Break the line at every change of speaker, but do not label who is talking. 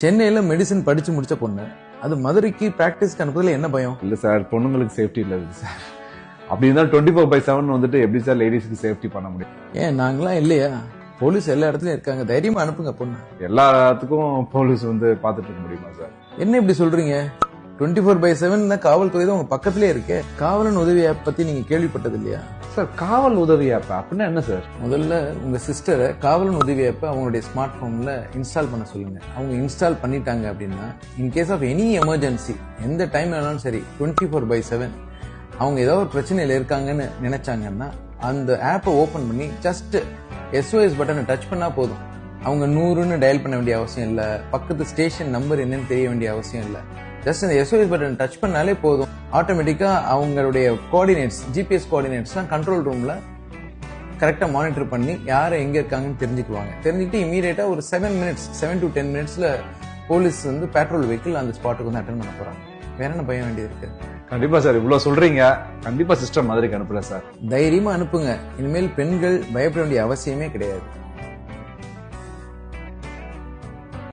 சென்னையில மெடிசன் படிச்சு முடிச்ச பொண்ணு அது மதுரைக்கு பிராக்டிஸ்க்கு அனுப்புறதுல என்ன பயம்?
இல்ல சார், பொண்ணுங்களுக்கு சேஃப்டி இல்ல சார். அப்படி இருந்தா 24/7 வந்துட்டு எப்படி சார் லேடிஸ்க்கு சேஃப்டி பண்ண முடியும்?
ஏன் நாங்களாம் இல்லையா? போலீஸ் எல்லா இடத்துலயும் இருக்காங்க, தைரியமா அனுப்புங்க பொண்ணு.
எல்லாத்துக்கும் போலீஸ் வந்து பாத்துட்டு இருக்க முடியுமா சார்?
என்ன இப்படி சொல்றீங்க? 24/7 காவல்துறை தான் உங்க பக்கத்திலே இருக்கு. காவலன் உதவி ஆப் பத்தி நீங்க கேள்விப்பட்டது இல்லையா?
சார், காவல் உதவி ஆப் அப்படின்னா என்ன சார்?
முதல்ல உங்க சிஸ்டரை காவலன் உதவி ஆப்பை அவங்களுடைய ஸ்மார்ட் போன்ல இன்ஸ்டால் பண்ண சொல்லுங்க. அவங்க இன்ஸ்டால் பண்ணிட்டாங்க அப்படின்னா இன்கேஸ் ஆஃப் எனி எமர்ஜென்சி எந்த டைம் வேணாலும் சரி 24/7 அவங்க ஏதோ ஒரு பிரச்சனையில இருக்காங்கன்னு நினைச்சாங்கன்னா அந்த ஆப்பை ஓபன் பண்ணி ஜஸ்ட் SOS பட்டனை டச் பண்ணா போதும். அவங்க 100ன்னு டயல் பண்ண வேண்டிய அவசியம் இல்ல, பக்கத்து ஸ்டேஷன் நம்பர் என்னன்னு தெரிய வேண்டிய அவசியம் இல்ல. ஜஸ்ட் அந்த SOS பட்டன் டச் பண்ணாலே போதும். ஆட்டோமேட்டிக்கா அவங்களுடைய கோஆர்டினேட்ஸ், GPS கோஆர்டினேட்ஸ் கண்ட்ரோல் ரூம்ல கரெக்டா மானிட்டர் பண்ணி யாரை எங்க இருக்காங்கன்னு தெரிஞ்சுக்குவாங்க. தெரிஞ்சுக்கிட்டு இமீடியட்டா ஒரு 7 to 10 மினிட்ஸ்ல போலீஸ் வந்து பேட்ரோல் வெஹிக்கிள் அந்த ஸ்பாட்டுக்கு வந்து அட்டென்ட் பண்ண போறாங்க. வேற என்ன பயம் வேண்டியது இருக்கு?
கண்டிப்பா சார், இவ்வளவு சொல்றீங்க, கண்டிப்பா சிஸ்டம் மதுரைக்கு அனுப்பல சார்.
தைரியமா அனுப்புங்க. இனிமேல் பெண்கள் பயப்பட வேண்டிய அவசியமே கிடையாது.